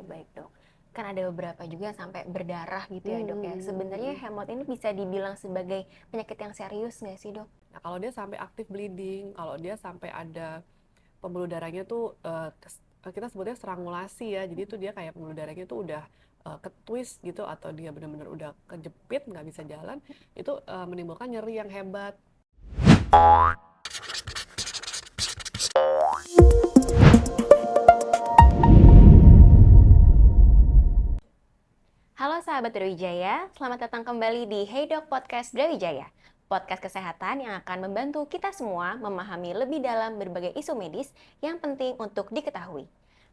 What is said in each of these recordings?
baik dok. Kan ada beberapa juga yang sampai berdarah gitu ya dok ya. Sebenarnya hemot ini bisa dibilang sebagai penyakit yang serius nggak sih dok? Nah, kalau dia sampai aktif bleeding, kalau dia sampai ada pembuluh darahnya tuh kita sebutnya strangulasi ya. Jadi itu dia kayak pembuluh darahnya tuh udah ketwist gitu atau dia benar-benar udah kejepit nggak bisa jalan, itu menimbulkan nyeri yang hebat. Halo sahabat Brawijaya, selamat datang kembali di Hey Dok Podcast Brawijaya. Podcast kesehatan yang akan membantu kita semua memahami lebih dalam berbagai isu medis yang penting untuk diketahui.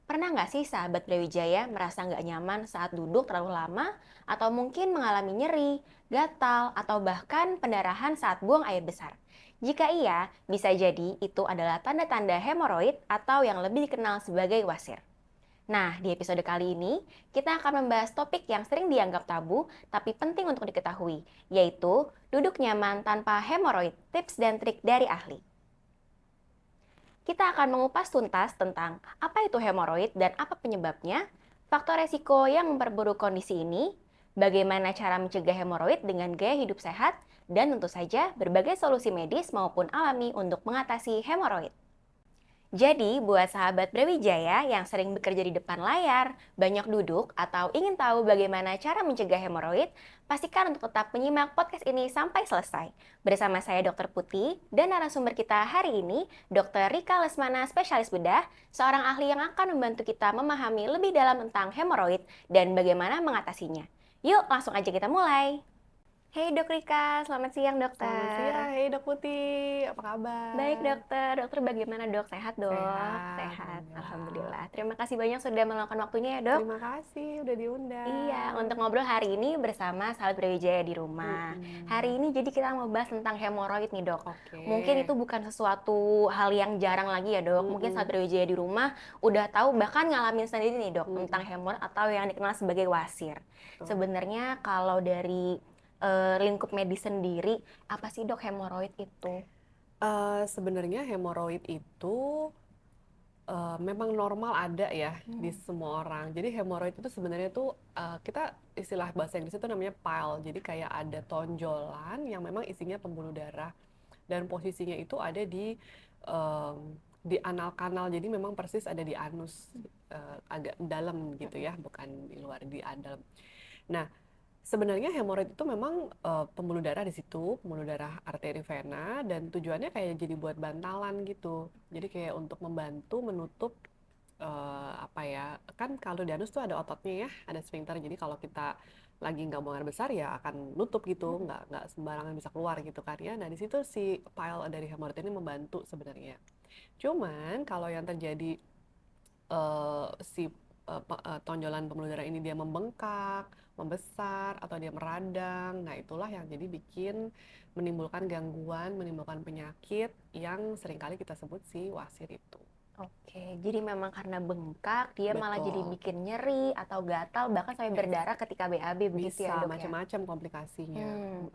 Pernah nggak sih sahabat Brawijaya merasa nggak nyaman saat duduk terlalu lama? Atau mungkin mengalami nyeri, gatal, atau bahkan pendarahan saat buang air besar? Jika iya, bisa jadi itu adalah tanda-tanda hemoroid atau yang lebih dikenal sebagai wasir. Nah, di episode kali ini, kita akan membahas topik yang sering dianggap tabu, tapi penting untuk diketahui, yaitu duduk nyaman tanpa hemoroid, tips dan trik dari ahli. Kita akan mengupas tuntas tentang apa itu hemoroid dan apa penyebabnya, faktor resiko yang memperburuk kondisi ini, bagaimana cara mencegah hemoroid dengan gaya hidup sehat, dan tentu saja berbagai solusi medis maupun alami untuk mengatasi hemoroid. Jadi, buat sahabat Brawijaya yang sering bekerja di depan layar, banyak duduk, atau ingin tahu bagaimana cara mencegah hemoroid, pastikan untuk tetap menyimak podcast ini sampai selesai. Bersama saya Dr. Putih, dan narasumber kita hari ini, Dr. Rika Lesmana, spesialis bedah, seorang ahli yang akan membantu kita memahami lebih dalam tentang hemoroid dan bagaimana mengatasinya. Yuk, langsung aja kita mulai. Hey Dok Rika, selamat siang Selamat siang, dokter. hey Dok Putih, apa Baik kabar? dokter, dokter bagaimana dok? Sehat dok? Sehat, Sehat, alhamdulillah. alhamdulillah. Terima kasih banyak sudah meluangkan waktunya ya dok. Terima kasih udah Iya, diundang. untuk ngobrol hari ini bersama sahabat Brawijaya di rumah. Hari Mm-mm. ini jadi kita mau bahas tentang hemoroid nih dok. Oke. Mungkin itu bukan sesuatu hal yang jarang lagi ya dok. Mungkin sahabat Mm-mm. Brawijaya di rumah udah tahu bahkan ngalamin sendiri nih dok tentang Mm-mm. hemoroid atau yang dikenal sebagai wasir. Betul. Sebenarnya kalau dari lingkup medis sendiri, apa sih dok hemoroid itu? Sebenarnya hemoroid itu memang normal ada ya di Hmm. semua orang. Jadi hemoroid itu sebenarnya tuh kita istilah bahasa Inggris itu namanya pile. Jadi kayak ada tonjolan yang memang isinya pembuluh darah dan posisinya itu ada em, di anal kanal. Jadi memang persis ada di anus, agak dalam gitu ya, bukan di luar, di dalam. Nah, sebenarnya hemoroid itu memang pembuluh darah di situ, pembuluh darah arteri vena, dan tujuannya kayak jadi buat bantalan gitu. Jadi kayak untuk membantu menutup apa ya, kan kalau di anus tuh ada ototnya ya, ada sphincter. Jadi kalau kita lagi nggak buang air besar ya akan nutup gitu, nggak sembarangan bisa keluar gitu kan ya. Nah di situ si pile dari hemoroid ini membantu sebenarnya. Cuman kalau yang terjadi si tonjolan pembuluh darah ini dia membengkak, membesar, atau dia meradang. Nah, itulah yang jadi bikin menimbulkan gangguan, menimbulkan penyakit yang seringkali kita sebut si wasir itu. Oke, jadi memang karena bengkak, dia malah jadi Betul. bikin nyeri atau gatal, bahkan sampai berdarah ketika BAB begitu ya Bisa dok ya? macam-macam komplikasinya.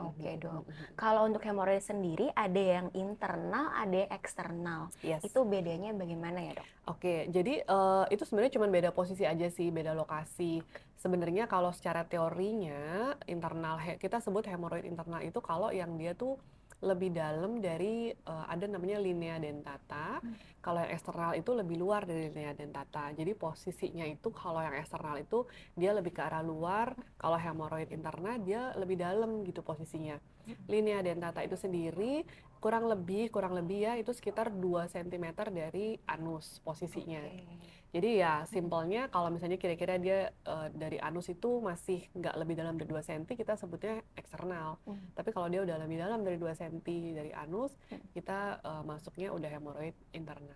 Oke dok. Kalau untuk hemoroid sendiri ada yang internal, ada yang eksternal. Yes. Itu bedanya bagaimana ya dok? Oke, jadi itu sebenarnya cuma beda posisi aja sih, beda lokasi. Sebenarnya kalau secara teorinya internal kita sebut hemoroid internal itu kalau yang dia tuh lebih dalam dari ada namanya linea dentata. Kalau yang eksternal itu lebih luar dari linea dentata. Jadi posisinya itu kalau yang eksternal itu dia lebih ke arah luar, kalau hemoroid internal dia lebih dalam gitu posisinya. Linea dentata itu sendiri kurang lebih ya itu sekitar 2 cm dari anus posisinya. Oke. Jadi ya simpelnya kalau misalnya kira-kira dia dari anus itu masih nggak lebih dalam dari 2 cm kita sebutnya eksternal. Tapi kalau dia udah lebih dalam dari 2 cm dari anus kita masuknya udah hemoroid internal.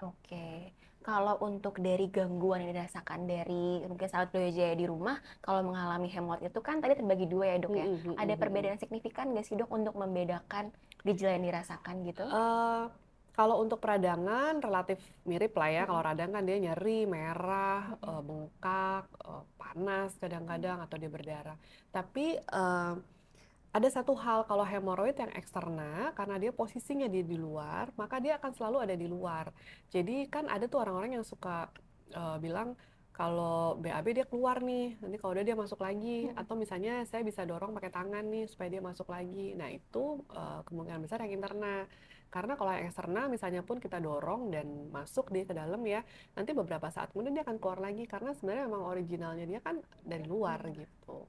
Oke. Kalau untuk dari gangguan yang dirasakan dari mungkin sahabat Brawijaya di rumah, kalau mengalami hemoroid itu kan tadi terbagi dua ya dok ya. Ada perbedaan signifikan nggak sih dok untuk membedakan gejala yang dirasakan gitu? Eh, kalau untuk peradangan relatif mirip lah ya. Kalau radang kan dia nyeri, merah, bengkak, panas kadang-kadang atau dia berdarah. Tapi ada satu hal kalau hemoroid yang eksterna karena dia posisinya di luar, maka dia akan selalu ada di luar. Jadi kan ada tuh orang-orang yang suka bilang Kalau BAB dia keluar nih, nanti kalau udah dia masuk lagi, atau misalnya saya bisa dorong pakai tangan nih supaya dia masuk lagi. Nah itu kemungkinan besar yang interna. Karena kalau yang eksterna misalnya pun kita dorong dan masuk dia ke dalam ya, nanti beberapa saat kemudian dia akan keluar lagi karena sebenarnya memang originalnya dia kan dari luar gitu.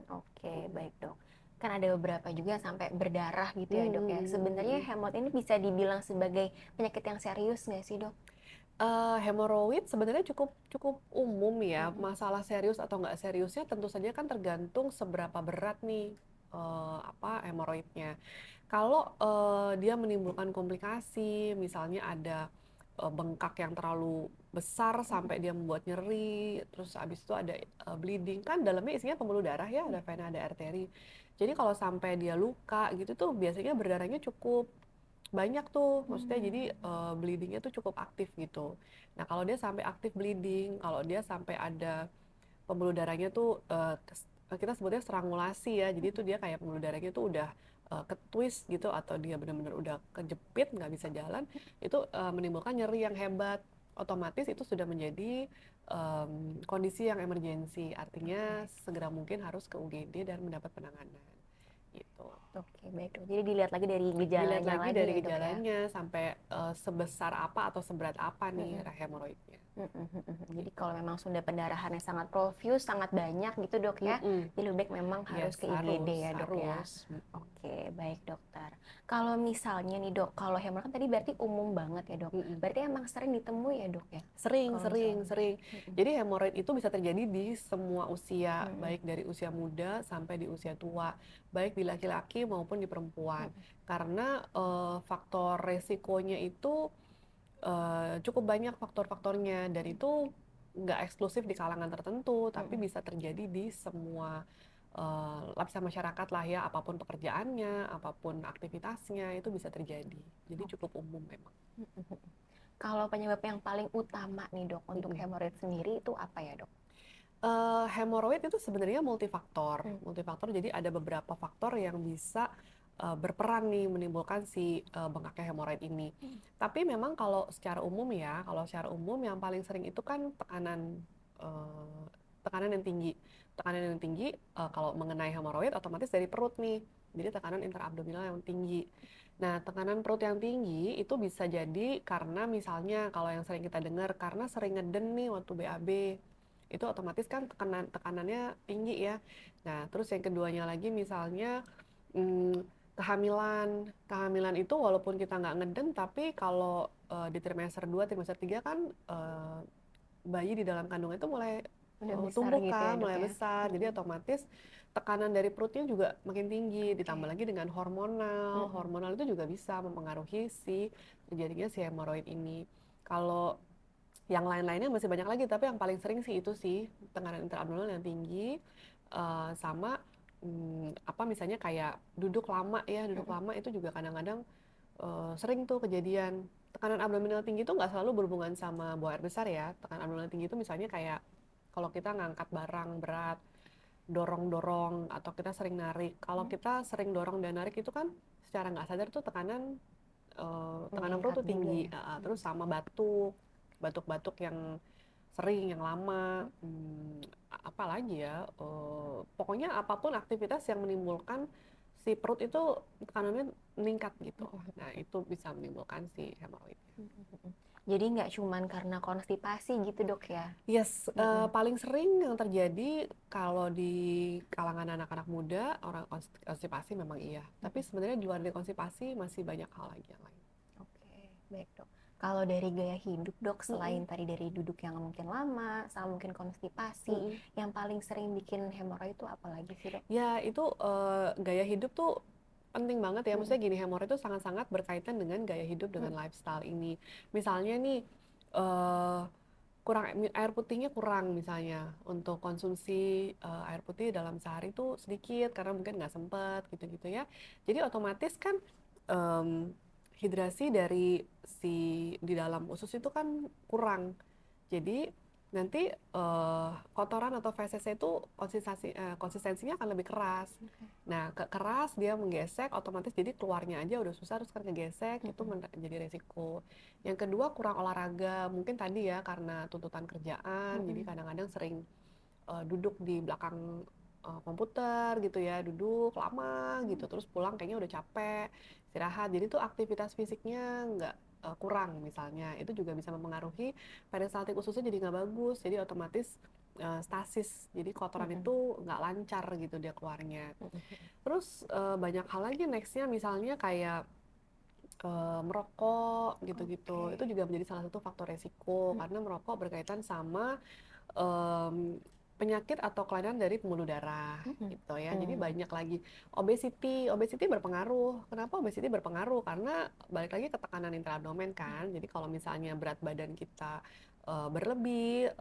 Oke, baik dok. Kan ada beberapa juga yang sampai berdarah gitu ya dok ya. Sebenarnya Hmm. hemot ini bisa dibilang sebagai penyakit yang serius nggak sih dok? Hemoroid sebenarnya cukup cukup umum ya. Masalah serius atau nggak seriusnya tentu saja kan tergantung seberapa berat nih apa hemoroidnya. Kalau dia menimbulkan komplikasi, misalnya ada bengkak yang terlalu besar sampai dia membuat nyeri, terus habis itu ada bleeding, kan dalamnya isinya pembuluh darah ya, ada vena, ada arteri. Jadi kalau sampai dia luka gitu tuh biasanya berdarahnya cukup banyak tuh, maksudnya jadi bleedingnya tuh cukup aktif gitu. Nah kalau dia sampai aktif bleeding, kalau dia sampai ada pembuluh darahnya tuh kita sebutnya strangulasi ya, jadi tuh dia kayak pembuluh darahnya tuh udah ketwist gitu atau dia benar-benar udah kejepit nggak bisa jalan, itu menimbulkan nyeri yang hebat. Otomatis itu sudah menjadi kondisi yang emergensi, artinya segera mungkin harus ke UGD dan mendapat penanganan gitu. Oke, baik dok. Jadi dilihat lagi dari Dilihat gejalanya lagi lagi dari ya dok ya. gejalanya sampai sebesar apa atau seberat apa nih hemoroidnya. Jadi kalau memang sudah pendarahannya sangat profuse, sangat banyak gitu dok ya, Mm-mm. jadi lebih baik memang harus Yes, ke IGD harus, ya dok ya. harus. Oke, baik dokter. Kalau misalnya nih dok, kalau hemorroid kan tadi berarti umum banget ya dok. Mm-mm. Berarti emang sering ditemui ya dok ya? Sering, Kalau sering, misalnya. sering. Jadi hemoroid itu bisa terjadi di semua usia, Mm-mm. baik dari usia muda sampai di usia tua, baik di laki-laki maupun di perempuan. Karena faktor resikonya itu cukup banyak faktor-faktornya dan itu nggak eksklusif di kalangan tertentu, tapi bisa terjadi di semua lapisan masyarakat lah ya, apapun pekerjaannya, apapun aktivitasnya itu bisa terjadi. Jadi cukup umum memang. Kalau penyebab yang paling utama nih dok untuk hemorroid sendiri itu apa ya dok? Hemoroid itu sebenarnya multifaktor. Multifaktor jadi ada beberapa faktor yang bisa berperan nih menimbulkan si bengkaknya hemoroid ini. Tapi memang kalau secara umum ya, kalau secara umum yang paling sering itu kan eh, tekanan yang tinggi. Tekanan yang tinggi kalau mengenai hemoroid otomatis dari perut nih. Jadi tekanan interabdominal yang tinggi. Nah, tekanan perut yang tinggi itu bisa jadi karena misalnya kalau yang sering kita dengar karena sering ngeden nih waktu BAB itu otomatis kan tekanannya tinggi ya. Nah, terus yang keduanya lagi misalnya kehamilan. Kehamilan itu walaupun kita nggak ngeden, tapi kalau di trimester 2 trimester 3 kan bayi di dalam kandungan itu mulai Udah besar tumbuh gitu ya kan, dok mulai ya? besar. Jadi otomatis tekanan dari perutnya juga makin tinggi, ditambah lagi dengan hormonal. Hormonal itu juga bisa mempengaruhi si terjadinya si hemoroid ini. Kalau yang lain-lainnya masih banyak lagi, tapi yang paling sering sih itu sih tekanan interabdominal yang tinggi sama apa misalnya kayak duduk lama ya, duduk lama itu juga kadang-kadang sering tuh kejadian. Tekanan abdominal tinggi itu nggak selalu berhubungan sama buang air besar ya. Tekanan abdominal tinggi itu misalnya kayak kalau kita ngangkat barang berat, dorong-dorong atau kita sering narik. Kalau kita sering dorong dan narik itu kan secara nggak sadar tuh tekanan perut Meningkat tuh juga tinggi. ya? Terus sama batuk, batuk-batuk yang sering, yang lama, apa lagi ya, pokoknya apapun aktivitas yang menimbulkan si perut itu tekanannya meningkat gitu. Nah itu bisa menimbulkan si hemoroid. Jadi nggak cuman karena konstipasi gitu dok ya? Yes, paling sering yang terjadi kalau di kalangan anak-anak muda, orang konstipasi memang iya. Tapi sebenarnya di luar dari konstipasi masih banyak hal lagi yang lain. Oke, baik dok. Kalau dari gaya hidup dok, selain Mm-mm. tadi dari duduk yang mungkin lama, sama mungkin konstipasi, Mm-mm. yang paling sering bikin hemorroid itu apa lagi sih dok? Ya, itu gaya hidup tuh penting banget ya. Maksudnya gini, hemoroid itu sangat-sangat berkaitan dengan gaya hidup, dengan lifestyle ini. Misalnya nih, eh kurang air putihnya kurang misalnya untuk konsumsi air putih dalam sehari itu sedikit karena mungkin nggak sempet gitu-gitu ya. Jadi otomatis kan em, hidrasi dari si di dalam usus itu kan kurang. Jadi nanti kotoran atau fesesnya itu konsistensinya akan lebih keras. Nah, keras dia menggesek, otomatis jadi keluarnya aja udah susah, terus kan ngegesek, itu jadi resiko. Yang kedua, kurang olahraga. Mungkin tadi ya, karena tuntutan kerjaan, jadi kadang-kadang sering duduk di belakang komputer gitu ya, duduk lama gitu, terus pulang kayaknya udah capek, istirahat. Jadi tuh aktivitas fisiknya nggak kurang misalnya, itu juga bisa mempengaruhi peristaltik ususnya jadi nggak bagus, jadi otomatis stasis, jadi kotoran itu nggak lancar gitu dia keluarnya. Terus banyak hal lagi nextnya, misalnya kayak merokok gitu-gitu, itu juga menjadi salah satu faktor resiko karena merokok berkaitan sama penyakit atau kelainan dari pembuluh darah gitu ya. Jadi banyak lagi obesity berpengaruh. Kenapa obesity berpengaruh? Karena balik lagi ke tekanan intraabdomen kan. Jadi kalau misalnya berat badan kita berlebih,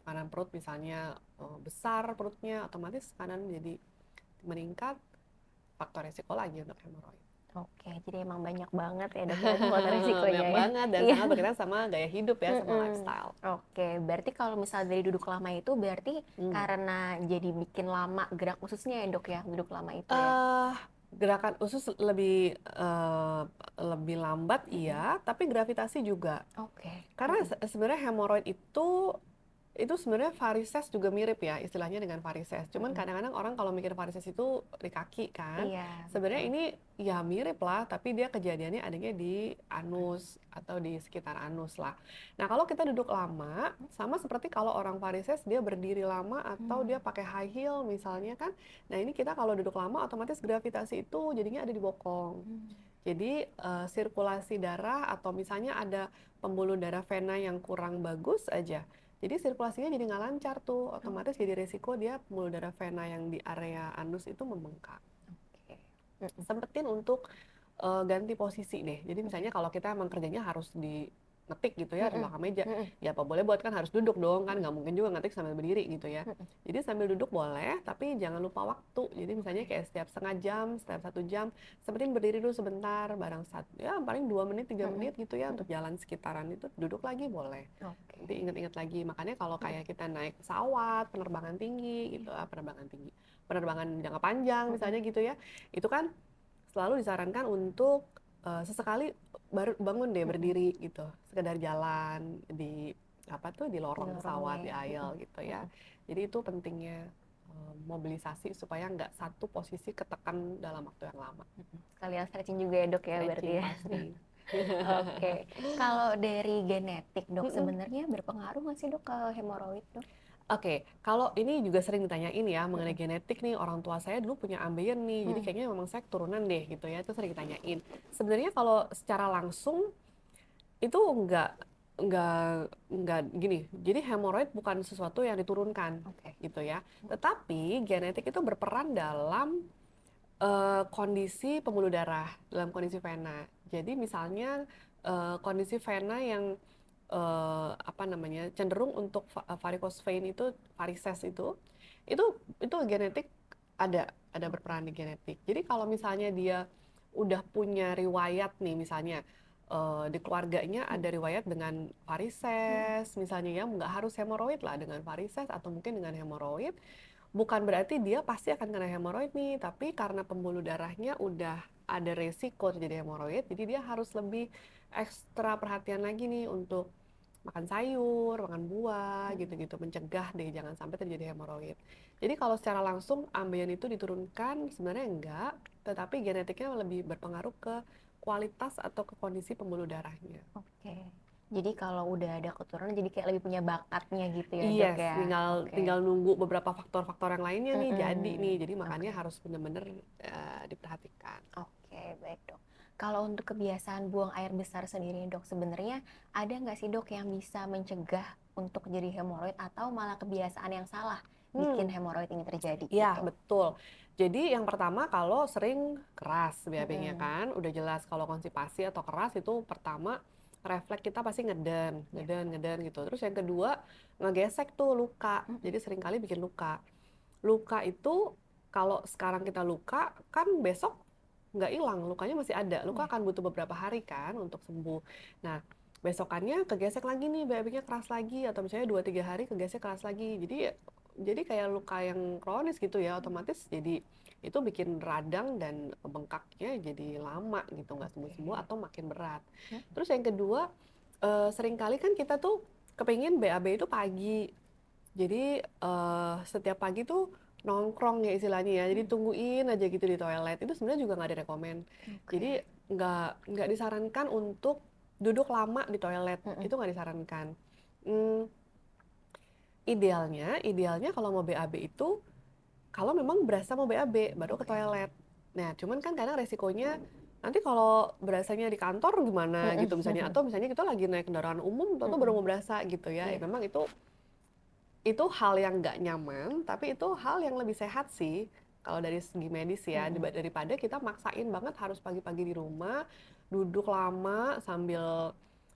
tekanan perut misalnya besar perutnya, otomatis tekanan jadi meningkat, faktor resiko lagi untuk hemoroid. Oke, jadi emang banyak banget ya dok ya faktor resikonya Banyak ya. banget dan Iya. sangat berkaitan sama gaya hidup ya, sama lifestyle. Oke, berarti kalau misalnya dari duduk lama itu berarti Hmm. karena jadi bikin lama gerak ususnya ya dok ya, duduk lama itu ya. eh Gerakan usus lebih lambat iya, tapi gravitasi juga. Oke. Karena sebenarnya hemoroid itu sebenarnya varises juga mirip ya istilahnya dengan varises. Cuman kadang-kadang orang kalau mikir varises itu di kaki kan. Iya, Sebenarnya betul. ini ya mirip lah, tapi dia kejadiannya adanya di anus atau di sekitar anus lah. Nah, kalau kita duduk lama, sama seperti kalau orang varises dia berdiri lama atau dia pakai high heel misalnya kan. Nah, ini kita kalau duduk lama otomatis gravitasi itu jadinya ada di bokong. Jadi sirkulasi darah atau misalnya ada pembuluh darah vena yang kurang bagus aja. Jadi sirkulasinya jadi nggak lancar tuh, otomatis jadi resiko dia pembuluh darah vena yang di area anus itu membengkak. Oke. Sempetin untuk ganti posisi deh. Jadi misalnya kalau kita emang kerjanya harus di ngetik gitu ya di belakang meja, ya apa boleh buat kan harus duduk dong kan, nggak mungkin juga ngetik sambil berdiri gitu ya. Jadi sambil duduk boleh, tapi jangan lupa waktu. Jadi misalnya kayak setiap setengah jam, setiap 1 jam, sempetin berdiri dulu sebentar, bareng ya paling 2 menit, 3 menit gitu ya untuk jalan sekitaran itu, duduk lagi boleh. Oke. Nanti inget-inget lagi, makanya kalau kayak kita naik pesawat, penerbangan tinggi gitu, penerbangan jangka panjang misalnya gitu ya, itu kan selalu disarankan untuk sesekali baru bangun deh berdiri gitu, sekedar jalan di di lorong pesawat, di Lorongnya ya. aisle gitu ya. Jadi itu pentingnya mobilisasi supaya nggak satu posisi ketekan dalam waktu yang lama. Sekalian stretching juga ya dok ya berarti Stretching ya. pasti. Oke. Kalau dari genetik dok Mm-mm. sebenarnya berpengaruh nggak sih dok ke hemoroid dok? Oke, kalau ini juga sering ditanyain ya mengenai genetik nih, orang tua saya dulu punya ambeien nih, jadi kayaknya memang saya keturunan deh gitu ya, itu sering ditanyain. Sebenarnya kalau secara langsung itu nggak nggak gini. Jadi hemoroid bukan sesuatu yang diturunkan Oke. gitu ya. Tetapi genetik itu berperan dalam kondisi pembuluh darah, dalam kondisi vena. Jadi misalnya kondisi vena yang apa namanya cenderung untuk varicose vein itu, varises itu itu genetik, ada berperan di genetik. Jadi kalau misalnya dia udah punya riwayat nih, misalnya di keluarganya ada riwayat dengan varises misalnya ya, nggak harus hemoroid lah, dengan varises atau mungkin dengan hemoroid, bukan berarti dia pasti akan kena hemoroid nih, tapi karena pembuluh darahnya udah ada resiko terjadi hemoroid, jadi dia harus lebih ekstra perhatian lagi nih untuk makan sayur, makan buah, gitu-gitu, mencegah deh jangan sampai terjadi hemoroid. Jadi kalau secara langsung ambeien itu diturunkan, sebenarnya enggak, tetapi genetiknya lebih berpengaruh ke kualitas atau ke kondisi pembuluh darahnya. Oke. Jadi kalau udah ada keturunan jadi kayak lebih punya bakatnya gitu ya dok Yes, ya. tinggal Oke. tinggal nunggu beberapa faktor-faktor yang lainnya nih jadi nih. Mm-mm. Jadi makanya Oke. harus benar-benar diperhatikan. Oke, baik dok. Kalau untuk kebiasaan buang air besar sendiri dok, sebenarnya ada nggak sih dok yang bisa mencegah untuk jadi hemoroid atau malah kebiasaan yang salah bikin Hmm, hemoroid ini terjadi ya gitu? betul. Jadi yang pertama kalau sering keras BAB-nya Mm-mm. kan, udah jelas kalau konstipasi atau keras itu pertama refleks kita pasti ngeden, Ya. ngeden, ngeden gitu. Terus yang kedua ngegesek tuh luka. Mm-mm. Jadi sering kali bikin luka. Luka itu kalau sekarang kita luka kan besok nggak hilang, lukanya masih ada. Luka Ya. akan butuh beberapa hari kan untuk sembuh. Nah, besokannya kegesek lagi nih, BAB-nya keras lagi, atau misalnya 2-3 hari kegesek keras lagi. Jadi kayak luka yang kronis gitu ya, otomatis jadi itu bikin radang dan bengkaknya jadi lama gitu, nggak sembuh-sembuh Oke. atau makin berat. Hmm. Terus yang kedua, seringkali kan kita tuh kepingin BAB itu pagi. Jadi setiap pagi tuh nongkrong ya istilahnya ya, jadi tungguin aja gitu di toilet. Itu sebenarnya juga nggak direkomend. Oke. Jadi nggak disarankan untuk duduk lama di toilet, Mm-mm. itu nggak disarankan. Hmm, idealnya kalau mau BAB itu, kalau memang berasa mau BAB, baru ke Oke. toilet. Nah, cuman kan kadang resikonya, nanti kalau berasanya di kantor gimana gitu misalnya, Mm-mm. atau misalnya kita lagi naik kendaraan umum, atau baru Mm-mm. mau berasa gitu ya. Iya. Memang itu hal yang nggak nyaman, tapi itu hal yang lebih sehat sih kalau dari segi medis ya, Mm-mm. daripada kita maksain banget harus pagi-pagi di rumah, duduk lama sambil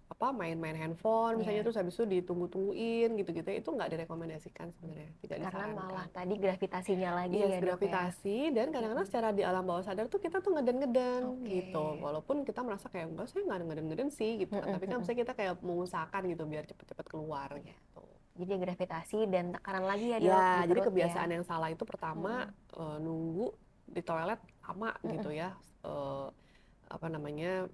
apa main-main handphone misalnya, Iya. terus habis itu ditunggu-tungguin gitu-gitu, itu nggak direkomendasikan sebenarnya, tidak Karena malah disarankan. tadi gravitasinya lagi Yes, ya dok ya. gravitasi, dan kadang-kadang Mm-mm. secara di alam bawah sadar tuh kita tuh ngeden-ngeden Oke. gitu. Walaupun kita merasa kayak enggak, saya nggak ngeden-ngeden sih gitu kan. Mm-mm. Tapi kan Mm-mm. misalnya kita kayak mengusahakan gitu biar cepet-cepet keluar Iya. gitu. Jadi gravitasi dan tekanan lagi ya dok di Ya, jadi perut ya. kebiasaan yang salah itu pertama Mm-mm. nunggu di toilet lama Mm-mm. gitu ya. Eh, apa namanya?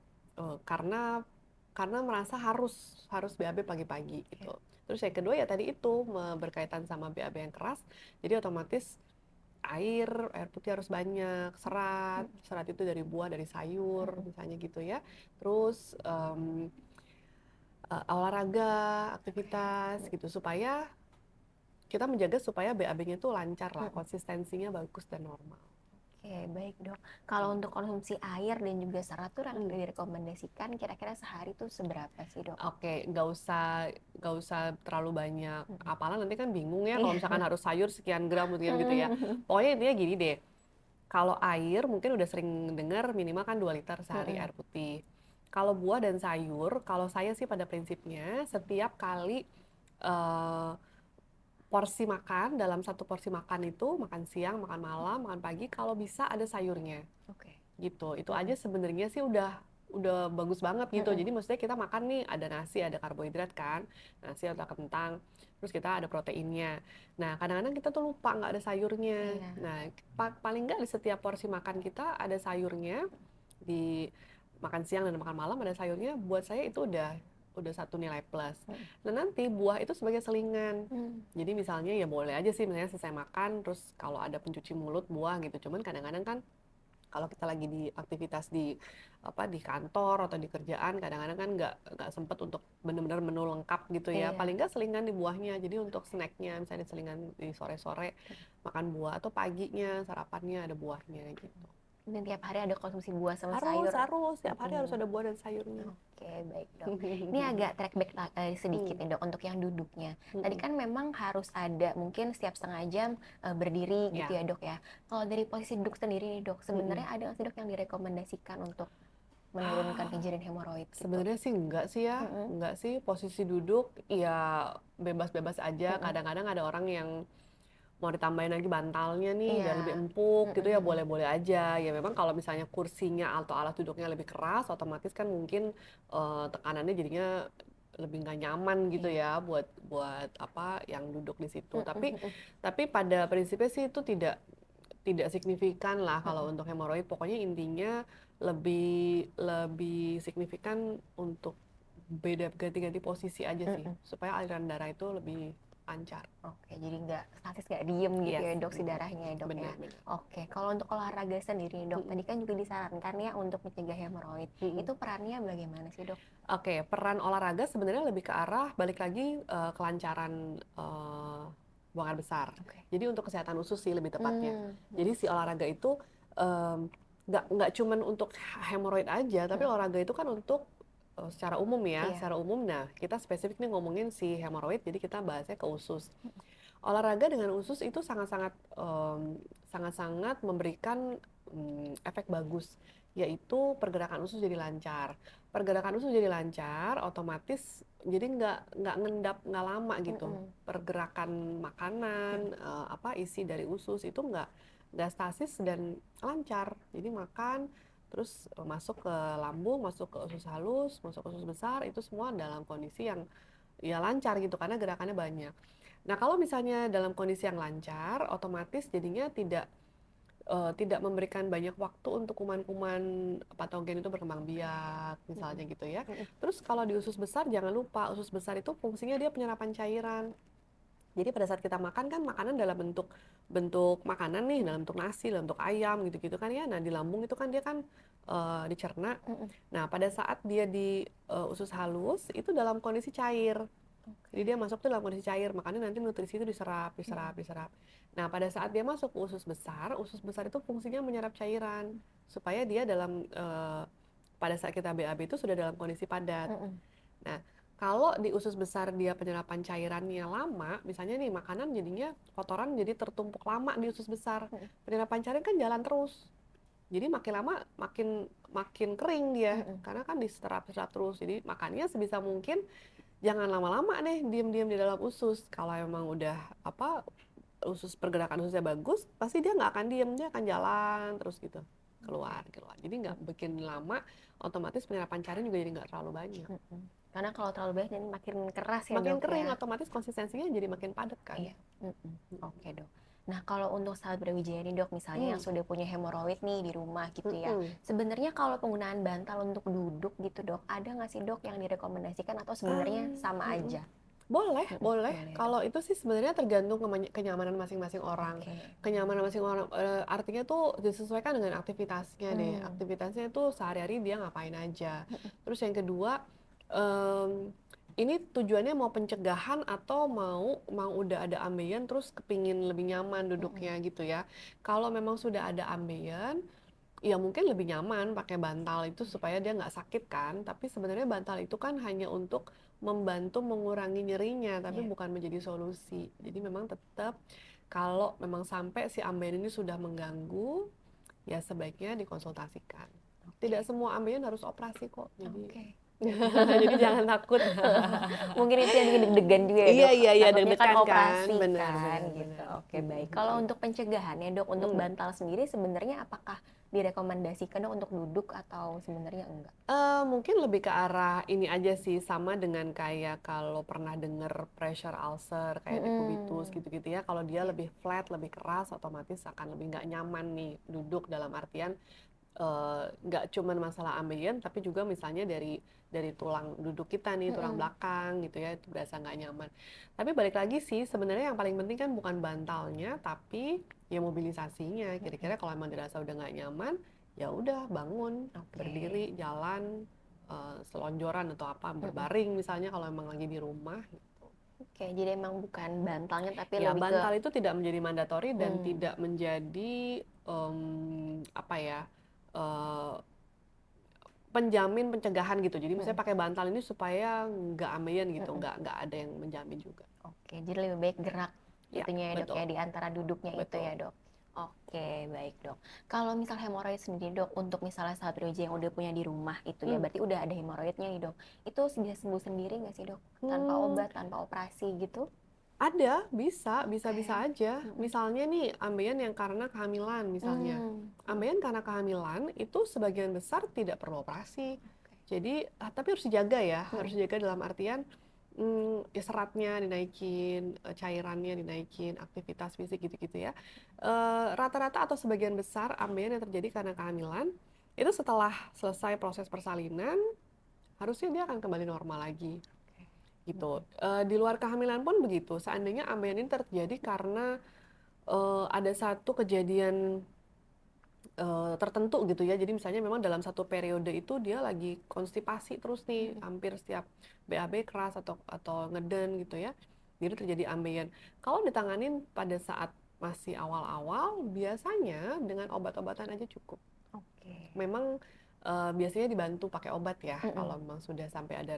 Karena merasa harus harus BAB pagi-pagi Oke. gitu. Terus yang kedua ya tadi itu berkaitan sama BAB yang keras. Jadi otomatis air putih harus banyak, serat itu dari buah, dari sayur Mm-mm. misalnya gitu ya. Terus olahraga, Oke. aktivitas gitu supaya kita menjaga supaya BAB-nya tuh lancar lah, Mm-mm. konsistensinya bagus dan normal. Oke, baik dok. Kalau untuk konsumsi air dan juga serat tuh yang Hmm. direkomendasikan kira-kira sehari tuh seberapa sih dok? Oke, nggak usah terlalu banyak Mm-mm. apalan, nanti kan bingung ya kalau misalkan Iya. harus sayur sekian gram gitu ya. Pokoknya intinya gini deh, kalau air mungkin udah sering dengar minimal kan 2 liter sehari Mm-mm. air putih. Kalau buah dan sayur, kalau saya sih pada prinsipnya setiap kali eh, porsi makan, dalam satu porsi makan itu, makan siang, makan malam, makan pagi, kalau bisa ada sayurnya Oke. gitu. Itu aja Mm-mm. sebenarnya sih udah bagus banget gitu. Mm-mm. Jadi maksudnya kita makan nih ada nasi, ada karbohidrat kan, nasi atau kentang, terus kita ada proteinnya. Nah kadang-kadang kita tuh lupa nggak ada sayurnya. Iya. Nah paling nggak di setiap porsi makan kita ada sayurnya, di makan siang dan makan malam ada sayurnya. Buat saya itu udah satu nilai plus. Mm-mm. Nah nanti buah itu sebagai selingan. Mm. Jadi misalnya ya boleh aja sih misalnya selesai makan, terus kalau ada pencuci mulut buah gitu. Cuman kadang-kadang kan kalau kita lagi di aktivitas di kantor atau di kerjaan, kadang-kadang kan nggak sempet untuk benar-benar menu lengkap gitu ya, Iya. paling nggak selingan di buahnya. Jadi untuk snacknya misalnya selingan di sore-sore makan buah, atau paginya sarapannya ada buahnya gitu. Dan tiap hari ada konsumsi buah sama harus sayur. harus tiap hari harus Mm-mm. ada buah dan sayurnya. Oke, baik dok. Ini agak track back sedikit Hmm, nih dok untuk yang duduknya. Tadi hmm, kan memang harus ada mungkin setiap setengah jam berdiri gitu ya. ya dok ya. Kalau dari posisi duduk sendiri nih dok, Hmm. sebenarnya ada nggak sih dok yang direkomendasikan untuk menurunkan kejadian hemoroid gitu? Sebenarnya sih enggak sih ya, Mm-mm. enggak sih, posisi duduk ya bebas-bebas aja. Mm-mm. Kadang-kadang ada orang yang mau ditambahin lagi bantalnya nih biar lebih Iya. empuk gitu ya, Mm-mm. boleh-boleh aja. Ya memang kalau misalnya kursinya atau alat duduknya lebih keras, otomatis kan mungkin tekanannya jadinya lebih nggak nyaman gitu Iya. ya buat buat apa yang duduk di situ. Tapi Mm-mm. tapi pada prinsipnya sih itu tidak tidak signifikan lah kalau Mm-mm. untuk hemoroid. Pokoknya intinya lebih lebih signifikan untuk beda ganti-ganti posisi aja sih Mm-mm. supaya aliran darah itu lebih lancar. Oke, jadi nggak statis, nggak diem gitu Yes, ya dok si darahnya ya dok ya. benar-benar. Oke, kalau untuk olahraga sendiri nih, dok, tadi kan juga disarankan ya untuk mencegah hemoroid. Itu perannya bagaimana sih dok? Oke, peran olahraga sebenarnya lebih ke arah balik lagi kelancaran buang air besar. Oke. Jadi untuk kesehatan usus sih lebih tepatnya. Hmm. Jadi si olahraga itu nggak cuman untuk hemoroid aja, tapi Hmm. olahraga itu kan untuk secara umum ya, Iya. secara umum. Nah, kita spesifik nih ngomongin si hemoroid, jadi kita bahasnya ke usus. Olahraga dengan usus itu sangat-sangat memberikan efek bagus, yaitu pergerakan usus jadi lancar. Pergerakan usus jadi lancar, otomatis jadi nggak ngendap nggak lama gitu. Mm-mm. Pergerakan makanan isi dari usus itu nggak stasis dan lancar. Jadi makan terus masuk ke lambung, masuk ke usus halus, masuk ke usus besar, itu semua dalam kondisi yang ya lancar gitu karena gerakannya banyak. Nah, kalau misalnya dalam kondisi yang lancar, otomatis jadinya tidak memberikan banyak waktu untuk kuman-kuman patogen itu berkembang biak, misalnya gitu ya. Terus kalau di usus besar, jangan lupa usus besar itu fungsinya dia penyerapan cairan. Jadi pada saat kita makan kan makanan dalam bentuk bentuk makanan nih, dalam bentuk nasi, dalam bentuk ayam gitu-gitu kan ya. Nah di lambung itu kan dia kan dicerna. Nah pada saat dia di usus halus itu dalam kondisi cair. Jadi dia masuk tuh dalam kondisi cair, makanya nanti nutrisi itu diserap, diserap, diserap. Nah pada saat dia masuk ke usus besar itu fungsinya menyerap cairan supaya dia dalam pada saat kita BAB itu sudah dalam kondisi padat. Nah, kalau di usus besar dia penyerapan cairannya lama, misalnya nih makanan jadinya kotoran jadi tertumpuk lama di usus besar. Penyerapan cairan kan jalan terus. Jadi makin lama makin makin kering dia karena kan diserap-serap terus. Jadi makannya sebisa mungkin jangan lama-lama deh diem-diem di dalam usus. Kalau emang udah pergerakan ususnya bagus, pasti dia nggak akan diem, dia akan jalan terus gitu keluar keluar. Jadi nggak bikin lama, otomatis penyerapan cairan juga jadi nggak terlalu banyak. Karena kalau terlalu banyak jadi makin keras ya Makin dok kering, ya. otomatis konsistensinya jadi makin padat kan. Iya. Oke dok. Nah kalau untuk sahabat Brawijaya nih dok, misalnya yang sudah punya hemoroid nih di rumah gitu ya. Sebenarnya kalau penggunaan bantal untuk duduk gitu dok, ada nggak sih dok yang direkomendasikan atau sebenarnya sama aja? Boleh, boleh. Boleh, Kalau itu sih sebenarnya tergantung kenyamanan masing-masing orang. Kenyamanan masing orang, artinya tuh disesuaikan dengan aktivitasnya deh. Aktivitasnya itu sehari-hari dia ngapain aja. Terus yang kedua, ini tujuannya mau pencegahan atau mau udah ada ambeien terus kepingin lebih nyaman duduknya gitu ya. Kalau memang sudah ada ambeien, ya mungkin lebih nyaman pakai bantal itu supaya dia nggak sakit kan. Tapi sebenarnya bantal itu kan hanya untuk membantu mengurangi nyerinya, tapi bukan menjadi solusi. Jadi memang tetap kalau memang sampai si ambeien ini sudah mengganggu, ya sebaiknya dikonsultasikan. Tidak semua ambeien harus operasi kok. Jadi jadi jangan takut. Mungkin itu yang bikin deg-degan juga ya Iya dok. iya iya Takutnya kan deg-degan kan, operasi benar kan benar gitu. benar. Oke baik. Kalau untuk pencegahannya dok, untuk bantal sendiri sebenarnya apakah direkomendasikan dok untuk duduk atau sebenarnya enggak? Mungkin lebih ke arah ini aja sih, sama dengan kayak kalau pernah denger pressure ulcer kayak dekubitus gitu-gitu ya. Kalau dia lebih flat, lebih keras, otomatis akan lebih nggak nyaman nih duduk, dalam artian nggak cuman masalah ambeien, tapi juga misalnya dari tulang duduk kita nih, tulang belakang gitu ya, itu berasa nggak nyaman. Tapi balik lagi sih, sebenarnya yang paling penting kan bukan bantalnya, tapi ya mobilisasinya. Kira-kira kalau emang dirasa udah nggak nyaman, ya udah bangun, berdiri, jalan, selonjoran atau apa, berbaring misalnya kalau emang lagi di rumah. Gitu. Oke, jadi emang bukan bantalnya tapi Ya, lebih ke bantal itu tidak menjadi mandatori dan tidak menjadi apa ya, penjamin pencegahan gitu. Jadi misalnya pakai bantal ini supaya nggak ambeien gitu, nggak ada yang menjamin juga. Oke, jadi lebih baik gerak Ya, itunya ya dok ya betul. di antara duduknya itu Betul. ya dok. Oke, baik dok. Kalau misal hemoroid sendiri dok, untuk misalnya sahabat Roja yang udah punya di rumah itu ya, berarti udah ada hemoroidnya nih dok. Itu bisa sembuh sendiri nggak sih dok? Tanpa obat, tanpa operasi gitu? Ada, bisa aja. Misalnya nih, ambeien yang karena kehamilan misalnya. Ambeien karena kehamilan itu sebagian besar tidak perlu operasi. Jadi, tapi harus dijaga ya, harus dijaga dalam artian ya seratnya dinaikin, cairannya dinaikin, aktivitas fisik gitu-gitu ya. Rata-rata atau sebagian besar ambeien yang terjadi karena kehamilan, itu setelah selesai proses persalinan, harusnya dia akan kembali normal lagi. Gitu. Di luar kehamilan pun begitu. Seandainya ambeien ini terjadi karena ada satu kejadian tertentu gitu ya. Jadi misalnya memang dalam satu periode itu dia lagi konstipasi terus nih, hampir setiap BAB keras atau ngeden gitu ya. Jadi terjadi ambeien. Kalau ditanganin pada saat masih awal-awal, biasanya dengan obat-obatan aja cukup. Memang biasanya dibantu pakai obat ya. Kalau memang sudah sampai ada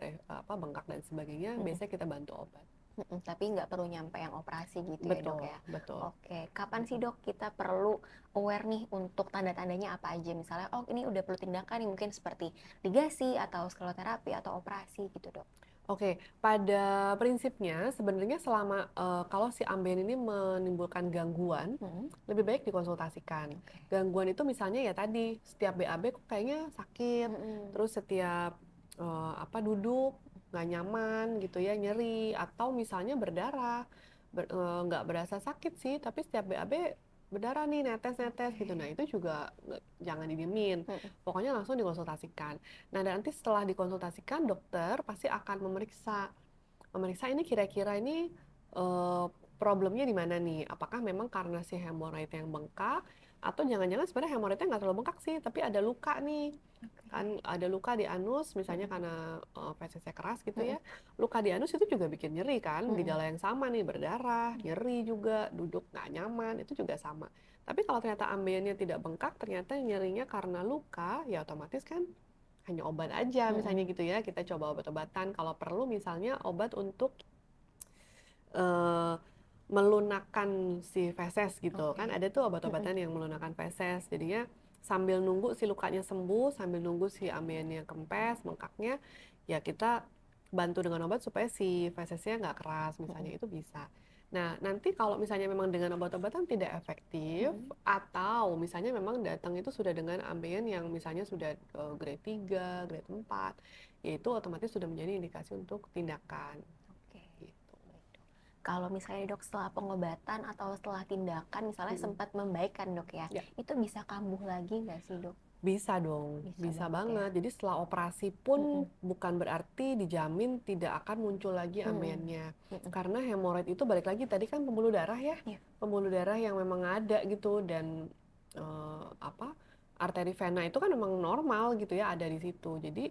bengkak dan sebagainya, biasanya kita bantu obat. Tapi nggak perlu nyampe yang operasi gitu ya dok ya. Betul. Oke, kapan sih dok kita perlu aware nih untuk tanda-tandanya apa aja? Misalnya, oh ini udah perlu tindakan nih mungkin seperti ligasi atau skleroterapi atau operasi gitu dok. Oke, pada prinsipnya sebenarnya selama kalau si ambien ini menimbulkan gangguan, Mm-mm. lebih baik dikonsultasikan. Oke. Gangguan itu misalnya ya tadi, setiap BAB kok kayaknya sakit, Mm-mm. terus setiap duduk nggak nyaman gitu ya, nyeri, atau misalnya berdarah, nggak berasa sakit sih, tapi setiap BAB berdarah nih, netes-netes gitu. Nah itu juga jangan didiemin, Mm-mm. pokoknya langsung dikonsultasikan. Nah, dan nanti setelah dikonsultasikan, dokter pasti akan memeriksa ini kira-kira ini eh, problemnya di mana nih? Apakah memang karena si hemoroid yang bengkak, atau jangan-jangan sebenarnya hemoroidnya nggak terlalu bengkak sih, tapi ada luka nih. Kan ada luka di anus, misalnya karena fesesnya keras gitu Mm-mm. ya. Luka di anus itu juga bikin nyeri kan, Mm-mm. gejala yang sama nih, berdarah, nyeri juga, duduk nggak nyaman, itu juga sama. Tapi kalau ternyata ambeien tidak bengkak, ternyata nyerinya karena luka, ya otomatis kan hanya obat aja Mm-mm. misalnya gitu ya, kita coba obat-obatan, kalau perlu misalnya obat untuk eh, melunakkan si feses gitu kan, Oke. ada tuh Mm-mm. obat-obatan yang melunakkan feses, jadinya sambil nunggu si lukanya sembuh, sambil nunggu si ambeien kempes bengkaknya, ya kita bantu dengan obat supaya si fesesnya nggak keras misalnya, Mm-mm. itu bisa. Nah, nanti kalau misalnya memang dengan obat-obatan tidak efektif, Mm-mm. atau misalnya memang datang itu sudah dengan ambeien yang misalnya sudah grade 3, grade 4, yaitu otomatis sudah menjadi indikasi untuk tindakan. Oke. Gitu. Baik, Dok. Kalau misalnya dok setelah pengobatan atau setelah tindakan misalnya Mm-mm. sempat membaik kan dok ya, Ya, itu bisa kambuh lagi nggak sih dok? bisa dong, Bisa bisa banget ya. banget. Jadi setelah operasi pun Mm-mm. bukan berarti dijamin tidak akan muncul lagi Mm-mm. ambeiennya. Mm-mm. Karena hemoroid itu balik lagi tadi kan pembuluh darah ya, Iya. pembuluh darah yang memang ada gitu, dan apa, arteri vena itu kan memang normal gitu ya, ada di situ. Jadi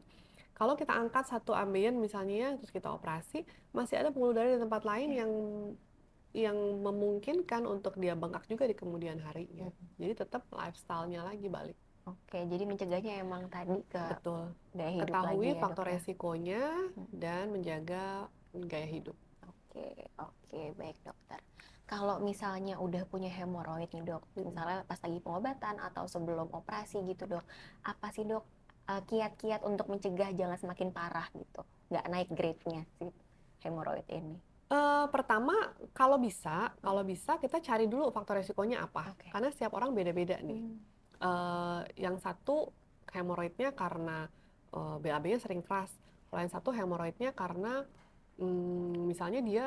kalau kita angkat satu ambeien misalnya ya, terus kita operasi, masih ada pembuluh darah di tempat lain Iya. yang memungkinkan untuk dia bengkak juga di kemudian harinya. Mm-mm. Jadi tetap lifestyle-nya lagi balik. Oke, jadi mencegahnya emang tadi ke Betul. gaya hidup lagi Ketahui ya dok faktor ya. resikonya Mm. dan menjaga gaya hidup. Oke, oke, baik dokter. Kalau misalnya udah punya hemoroid nih dok, Mm-mm. misalnya pas lagi pengobatan atau sebelum operasi gitu dok, apa sih dok kiat-kiat untuk mencegah jangan semakin parah gitu, nggak naik grade-nya si hemoroid ini? Pertama, kalau bisa kita cari dulu faktor resikonya apa. Oke. Karena setiap orang beda-beda nih. Hmm. Yang satu hemoroidnya karena BAB-nya sering keras. Kalau yang satu hemoroidnya karena misalnya dia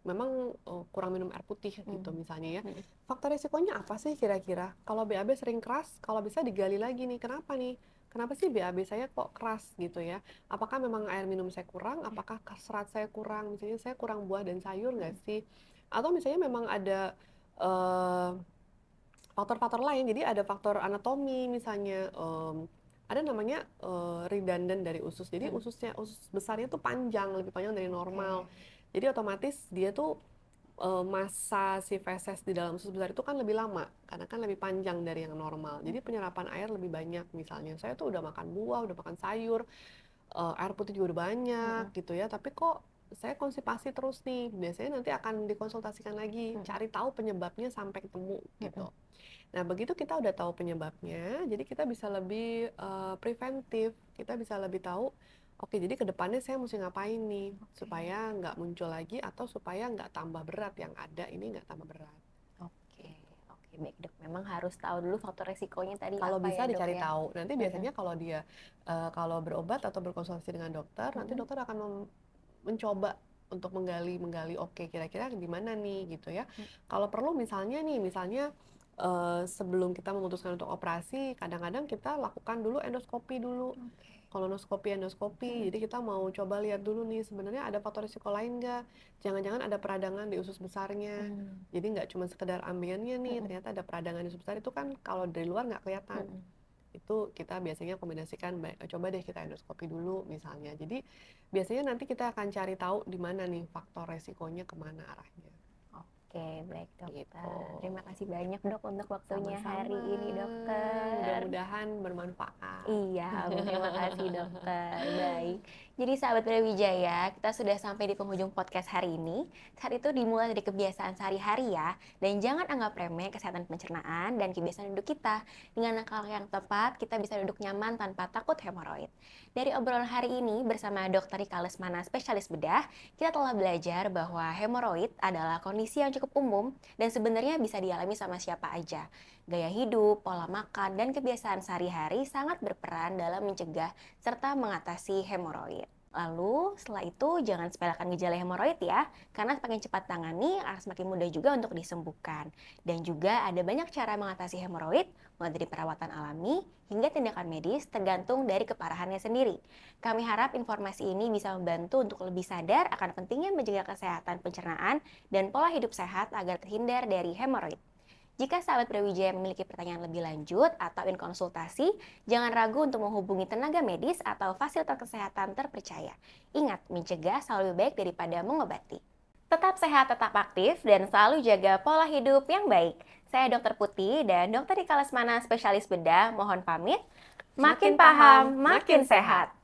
memang kurang minum air putih gitu Hmm. misalnya ya. Hmm. Faktor resikonya apa sih kira-kira? Kalau BAB sering keras, kalau bisa digali lagi nih, kenapa nih? Kenapa sih BAB saya kok keras gitu ya? Apakah memang air minum saya kurang? Ya. Apakah serat saya kurang? Misalnya saya kurang buah dan sayur nggak Hmm. sih? Atau misalnya memang ada eh, faktor-faktor lain. Jadi ada faktor anatomi misalnya, ada namanya redundant dari usus. Jadi Hmm. usus besarnya tuh panjang, lebih panjang dari normal. Oke. Jadi otomatis dia tuh masa si feses di dalam usus besar itu kan lebih lama karena kan lebih panjang dari yang normal. Jadi penyerapan air lebih banyak misalnya. Saya tuh udah makan buah, udah makan sayur, air putih juga udah banyak Hmm. gitu ya, tapi kok saya konstipasi terus nih. Biasanya nanti akan dikonsultasikan lagi, Hmm. cari tahu penyebabnya sampai ketemu Hmm. gitu. Nah, begitu kita udah tahu penyebabnya, jadi kita bisa lebih preventif, kita bisa lebih tahu, oke, jadi ke depannya saya mesti ngapain nih, Oke. supaya nggak muncul lagi, atau supaya nggak tambah berat, yang ada ini nggak tambah berat. Oke. Gitu. Oke, baik dok. Memang harus tahu dulu faktor resikonya tadi Kalau apa bisa ya dok dicari ya. tahu, nanti Hmm. biasanya kalau berobat atau berkonsultasi dengan dokter, nanti Hmm. dokter akan mencoba untuk menggali, oke, kira-kira di mana nih gitu ya. Hmm. Kalau perlu misalnya sebelum kita memutuskan untuk operasi, kadang-kadang kita lakukan dulu endoskopi dulu. Oke. Kolonoskopi, endoskopi. Hmm. Jadi kita mau coba lihat dulu nih, sebenarnya ada faktor risiko lain nggak? Jangan-jangan ada peradangan di usus besarnya. Hmm. Jadi nggak cuma sekedar ambeiennya nih, Hmm. ternyata ada peradangan di usus besar, itu kan kalau dari luar nggak kelihatan. Hmm. Itu kita biasanya kombinasikan, coba deh kita endoskopi dulu misalnya. Jadi biasanya nanti kita akan cari tahu di mana nih faktor resikonya, kemana arahnya. Oke, Oke, baik dokter. gitu. Terima kasih banyak dok untuk waktunya hari Sama-sama. ini dokter. Mudah-mudahan bermanfaat. Iya, amin. Terima kasih dokter. Baik. Jadi sahabat Brawijaya, kita sudah sampai di penghujung podcast hari ini. Saat itu dimulai dari kebiasaan sehari-hari ya. Dan jangan anggap remeh kesehatan pencernaan dan kebiasaan duduk kita. Dengan langkah yang tepat, kita bisa duduk nyaman tanpa takut hemoroid. Dari obrolan hari ini bersama Dr. Rika Lesmana, spesialis bedah, kita telah belajar bahwa hemoroid adalah kondisi yang cukup umum dan sebenarnya bisa dialami sama siapa aja. Gaya hidup, pola makan, dan kebiasaan sehari-hari sangat berperan dalam mencegah serta mengatasi hemoroid. Lalu setelah itu jangan sepelekan gejala hemoroid ya, karena semakin cepat tangani akan semakin mudah juga untuk disembuhkan. Dan juga ada banyak cara mengatasi hemoroid, mulai dari perawatan alami hingga tindakan medis tergantung dari keparahannya sendiri. Kami harap informasi ini bisa membantu untuk lebih sadar akan pentingnya menjaga kesehatan pencernaan dan pola hidup sehat agar terhindar dari hemoroid. Jika sahabat Brawijaya memiliki pertanyaan lebih lanjut atau ingin konsultasi, jangan ragu untuk menghubungi tenaga medis atau fasilitas kesehatan terpercaya. Ingat, mencegah selalu lebih baik daripada mengobati. Tetap sehat, tetap aktif, dan selalu jaga pola hidup yang baik. Saya Dr. Putih dan Dr. Rika Lesmana, spesialis bedah, mohon pamit. Makin paham, makin sehat.